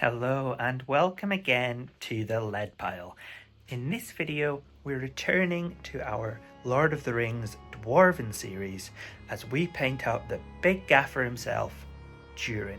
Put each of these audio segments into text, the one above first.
Hello and welcome again to the Lead Pile. In this video, we're returning to our Lord of the Rings Dwarven series as we paint up the big gaffer himself, Durin.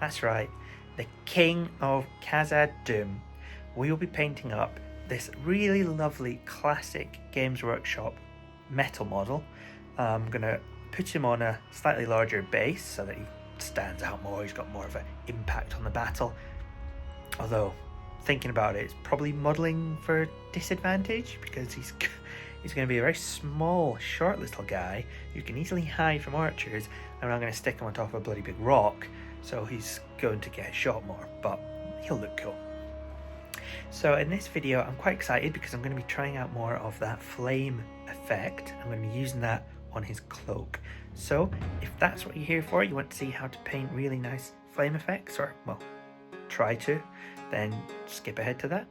That's right, the king of Khazad. We will be painting up this really lovely classic Games Workshop metal model. I'm going to put him on a slightly larger base so that he stands out more, he's got more of an impact on the battle. Although, thinking about it, it's probably modelling for disadvantage because he's going to be a very small, short little guy who can easily hide from archers, and I'm going to stick him on top of a bloody big rock, so he's going to get shot more, but he'll look cool. So in this video, I'm quite excited because I'm going to be trying out more of that flame effect. I'm going to be using that on his cloak. So if that's what you're here for, you want to see how to paint really nice flame effects, or, well, try to, then skip ahead to that.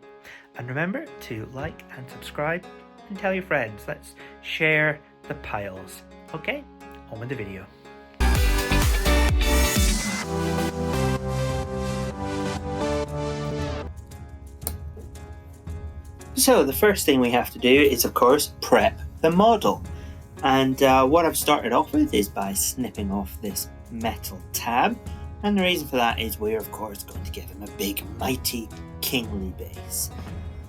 And remember to like and subscribe and tell your friends. Let's share the piles. Okay, on with the video. So the first thing we have to do is, of course, prep the model. And what I've started off with is by snipping off this metal tab. And the reason for that is we're, of course, going to give him a big, mighty, kingly base.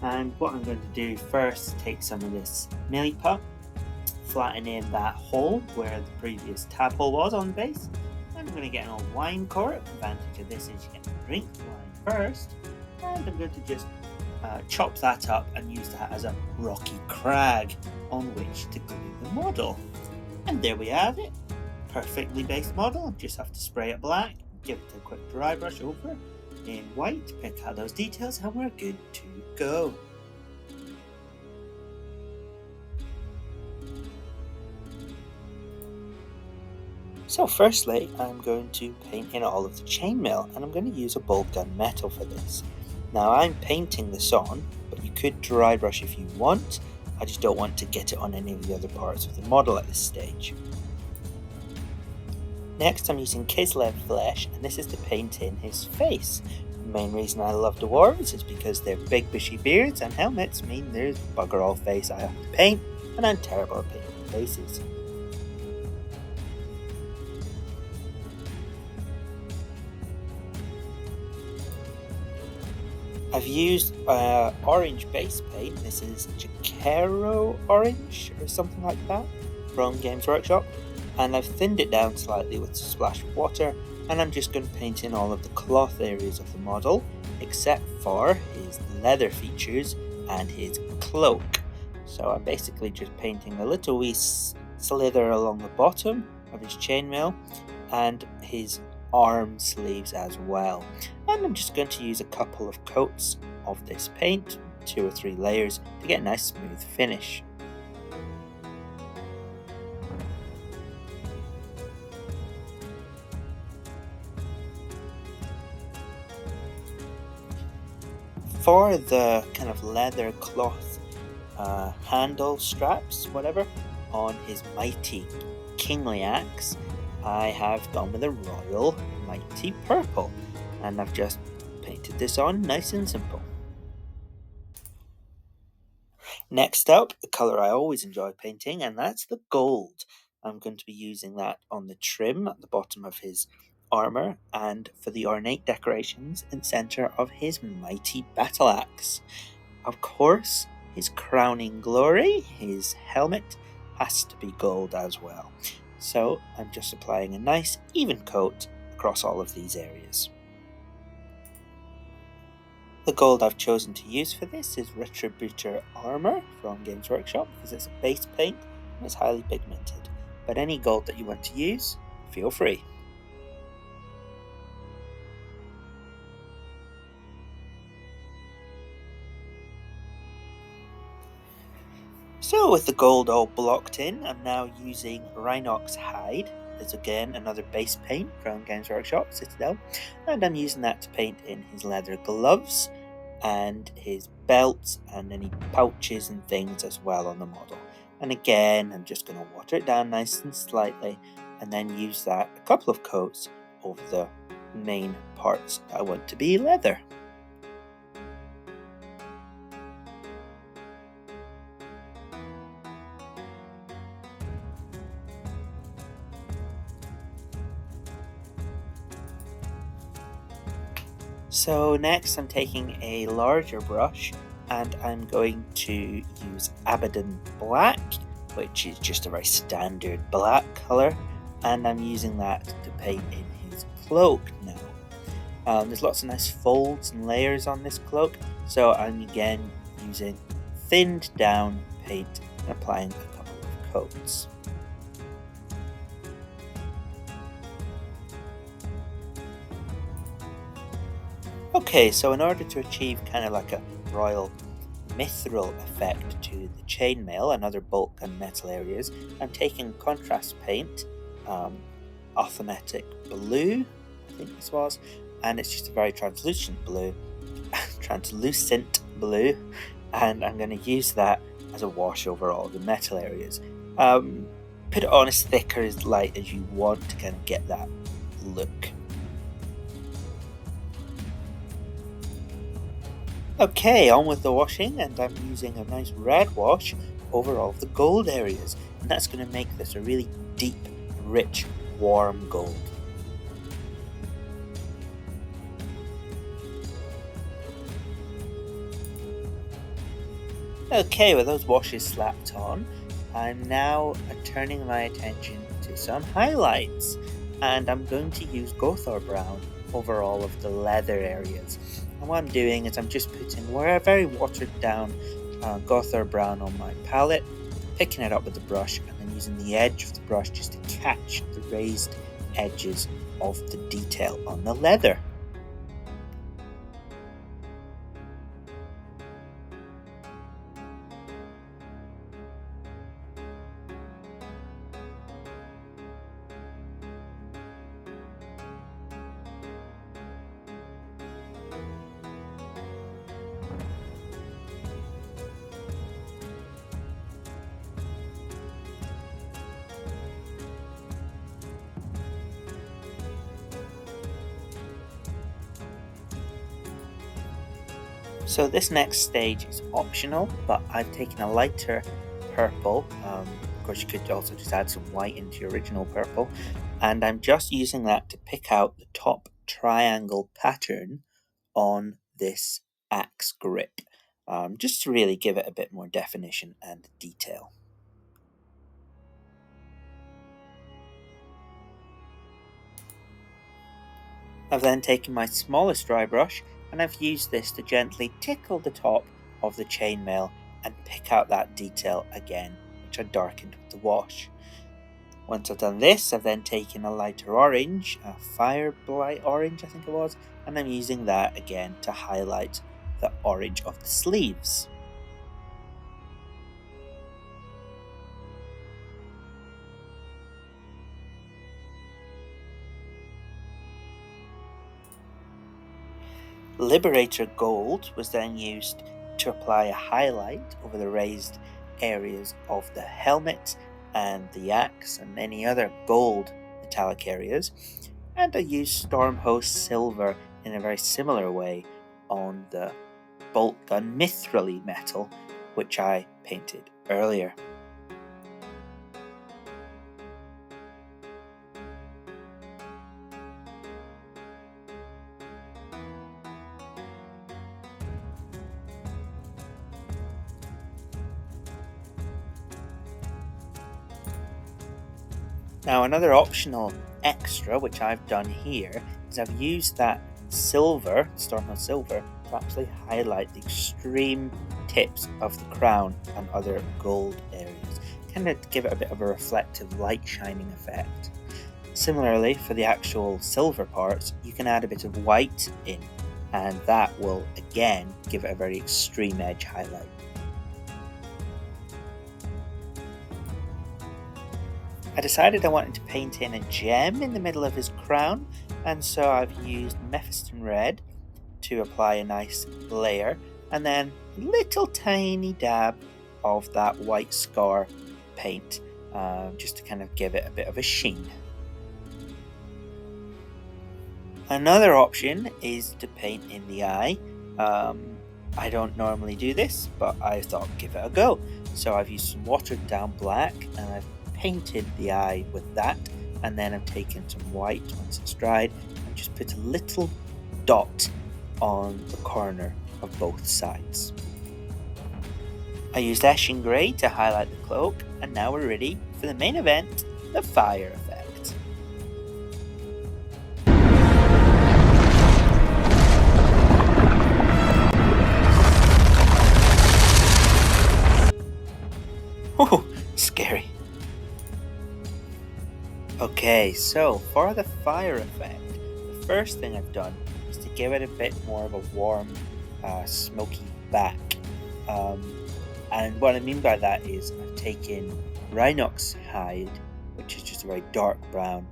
And what I'm going to do first is take some of this milliput, flatten in that hole where the previous tab hole was on the base. And I'm going to get an old wine cork. The advantage of this is you get to drink the wine first. And I'm going to just chop that up and use that as a rocky crag on which to glue the model. And there we have it. Perfectly based model. Just have to spray it black, give it a quick dry brush over in white, pick out those details, and we're good to go. So firstly, I'm going to paint in all of the chainmail, and I'm going to use a bolt gun metal for this. Now I'm painting this on, but you could dry brush if you want. I just don't want to get it on any of the other parts of the model at this stage. Next I'm using Kislev flesh, and this is to paint in his face. The main reason I love dwarves is because their big bushy beards and helmets mean there's bugger all face I have to paint, and I'm terrible at painting faces. I've used orange base paint. This is Jaquero orange or something like that from Games Workshop, and I've thinned it down slightly with a splash of water, and I'm just going to paint in all of the cloth areas of the model except for his leather features and his cloak. So I'm basically just painting a little wee slither along the bottom of his chainmail and his arm sleeves as well. And I'm just going to use a couple of coats of this paint, 2 or 3 layers, to get a nice smooth finish. For the kind of leather cloth handle straps, whatever, on his mighty kingly axe, I have gone with a royal mighty purple, and I've just painted this on nice and simple. Next up, the colour I always enjoy painting, and that's the gold. I'm going to be using that on the trim at the bottom of his armour and for the ornate decorations in the centre of his mighty battle axe. Of course, his crowning glory, his helmet, has to be gold as well. So I'm just applying a nice even coat across all of these areas. The gold I've chosen to use for this is Retributor Armour from Games Workshop because it's a base paint and it's highly pigmented. But any gold that you want to use, feel free. So with the gold all blocked in, I'm now using Rhinox Hide. It's again another base paint from Games Workshop, Citadel, and I'm using that to paint in his leather gloves and his belts and any pouches and things as well on the model. And again, I'm just going to water it down nice and slightly and then use that a couple of coats over the main parts I want to be leather. So next I'm taking a larger brush and I'm going to use Abaddon Black, which is just a very standard black colour, and I'm using that to paint in his cloak now. There's lots of nice folds and layers on this cloak, so I'm again using thinned down paint and applying a couple of coats. Okay, so in order to achieve kind of like a royal mithril effect to the chainmail and other bulk and metal areas, I'm taking contrast paint, authentic blue, I think this was, and it's just a very translucent blue, and I'm going to use that as a wash over all the metal areas. Put it on as thick or as light as you want to kind of get that look. Okay, on with the washing, and I'm using a nice red wash over all of the gold areas, and that's going to make this a really deep, rich, warm gold. Okay, with those washes slapped on, I'm now turning my attention to some highlights, and I'm going to use Gothor Brown over all of the leather areas. And what I'm doing is I'm just putting a very watered down Gothor Brown on my palette, picking it up with the brush, and then using the edge of the brush just to catch the raised edges of the detail on the leather. So this next stage is optional, but I've taken a lighter purple. Of course, you could also just add some white into your original purple. And I'm just using that to pick out the top triangle pattern on this axe grip, just to really give it a bit more definition and detail. I've then taken my smallest dry brush and I've used this to gently tickle the top of the chainmail and pick out that detail again, which I darkened with the wash. Once I've done this, I've then taken a lighter orange, a Fireblight orange I think it was, and I'm using that again to highlight the orange of the sleeves. Liberator Gold was then used to apply a highlight over the raised areas of the helmet and the axe and any other gold metallic areas, and I used Stormhost Silver in a very similar way on the bolt gun mithril metal, which I painted earlier. Now another optional extra which I've done here is I've used that silver, Stormhost Silver, to actually highlight the extreme tips of the crown and other gold areas, kind of give it a bit of a reflective light shining effect. Similarly, for the actual silver parts, you can add a bit of white in, and that will again give it a very extreme edge highlight. I decided I wanted to paint in a gem in the middle of his crown, and so I've used Mephiston Red to apply a nice layer, and then a little tiny dab of that white scar paint, just to kind of give it a bit of a sheen. Another option is to paint in the eye. I don't normally do this, but I thought give it a go. So I've used some watered down black and I've painted the eye with that, and then I've taken some white once it's dried and just put a little dot on the corner of both sides. I used ash and grey to highlight the cloak, and now we're ready for the main event, the fire effect. Oh, scary. Okay, so for the fire effect, the first thing I've done is to give it a bit more of a warm, smoky back. And what I mean by that is I've taken Rhinox hide, which is just a very dark brown,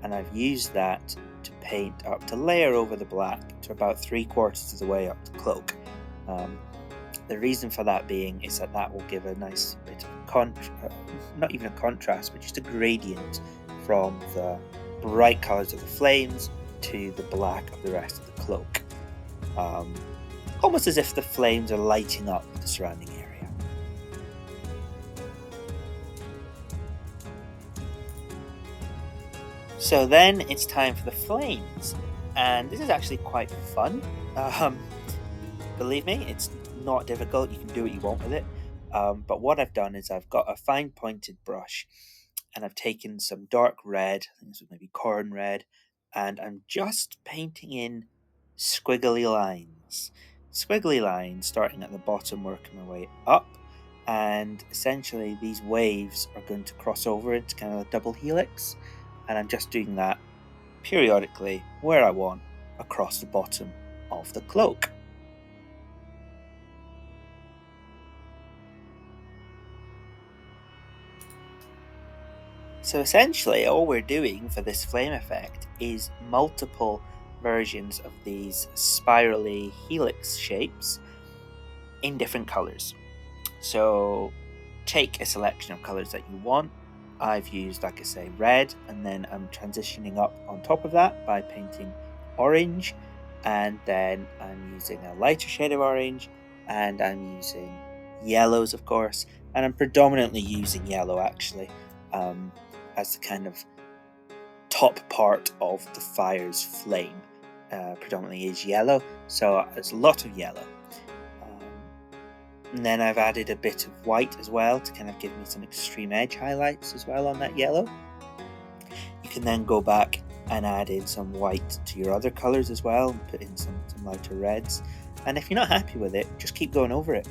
and I've used that to paint up, to layer over the black to about 3/4 of the way up the cloak. The reason for that being is that will give a nice bit of not even a contrast, but just a gradient from the bright colours of the flames to the black of the rest of the cloak. Almost as if the flames are lighting up the surrounding area. So then it's time for the flames, and this is actually quite fun. Believe me, it's not difficult. You can do what you want with it. But what I've done is I've got a fine pointed brush, and I've taken some dark red, I think this was maybe corn red, and I'm just painting in squiggly lines. Squiggly lines starting at the bottom, working my way up, and essentially these waves are going to cross over into kind of a double helix, and I'm just doing that periodically where I want across the bottom of the cloak. So essentially all we're doing for this flame effect is multiple versions of these spirally helix shapes in different colours. So take a selection of colours that you want. I've used, like I say, red, and then I'm transitioning up on top of that by painting orange, and then I'm using a lighter shade of orange, and I'm using yellows, of course, and I'm predominantly using yellow actually as the kind of top part of the fire's flame. Predominantly is yellow, so there's a lot of yellow. And then I've added a bit of white as well to kind of give me some extreme edge highlights as well on that yellow. You can then go back and add in some white to your other colours as well, and put in some lighter reds. And if you're not happy with it, just keep going over it.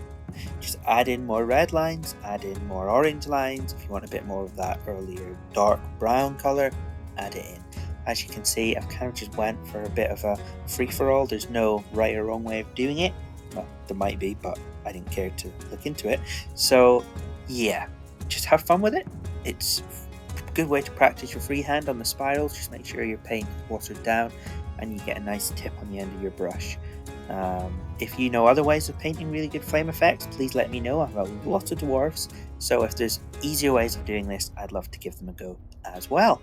Just add in more red lines, add in more orange lines. If you want a bit more of that earlier dark brown colour, add it in. As you can see, I've kind of just went for a bit of a free-for-all. There's no right or wrong way of doing it. Well, there might be, but I didn't care to look into it. So yeah, just have fun with it. It's a good way to practice your freehand on the spirals. Just make sure your paint is watered down and you get a nice tip on the end of your brush. If you know other ways of painting really good flame effects, please let me know. I have a lot of dwarves, so if there's easier ways of doing this, I'd love to give them a go as well.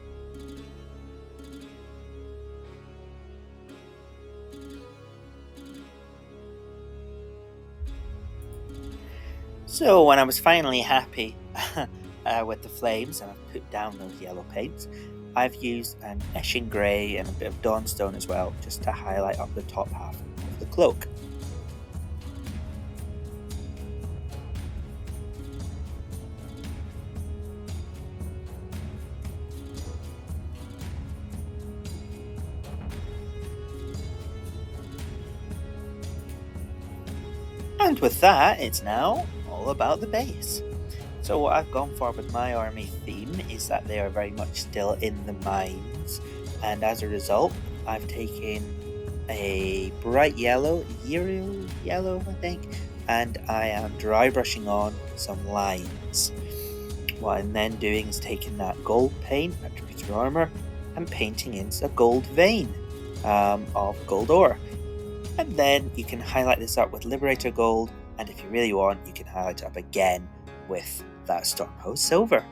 So when I was finally happy with the flames and I've put down those yellow paints, I've used an Eshin Grey and a bit of Dawnstone as well, just to highlight up the top half of the cloak. And with that, it's now all about the base. So what I've gone for with my army theme is that they are very much still in the mines, and as a result I've taken a bright yellow, yellow I think, and I am dry brushing on some lines. What I'm then doing is taking that gold paint, attributed armour, and painting in a gold vein of gold ore. And then you can highlight this up with Liberator Gold, and if you really want, you can highlight it up again with that Stormhost Silver.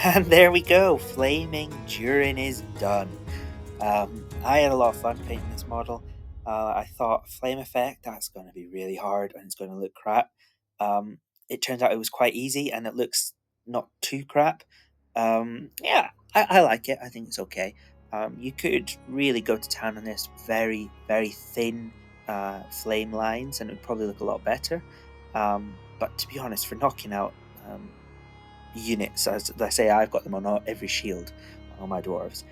And there we go, Flaming Durin is done. I had a lot of fun painting this model. I thought flame effect, that's going to be really hard and it's going to look crap. It turns out it was quite easy and it looks not too crap. Yeah, I like it. I think it's okay. You could really go to town on this very, very thin flame lines and it would probably look a lot better. But to be honest, for knocking out units, as I say, I've got them on every shield on all my dwarves.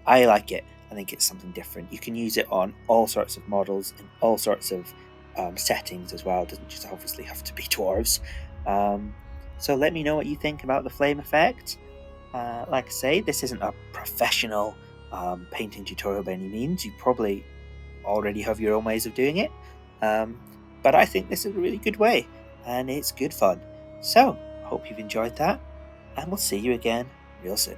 I like it. I think it's something different. You can use it on all sorts of models in all sorts of settings as well. It doesn't just obviously have to be dwarves. So let me know what you think about the flame effect. Like I say, this isn't a professional painting tutorial by any means. You probably already have your own ways of doing it. But I think this is a really good way and it's good fun. So, hope you've enjoyed that and we'll see you again real soon.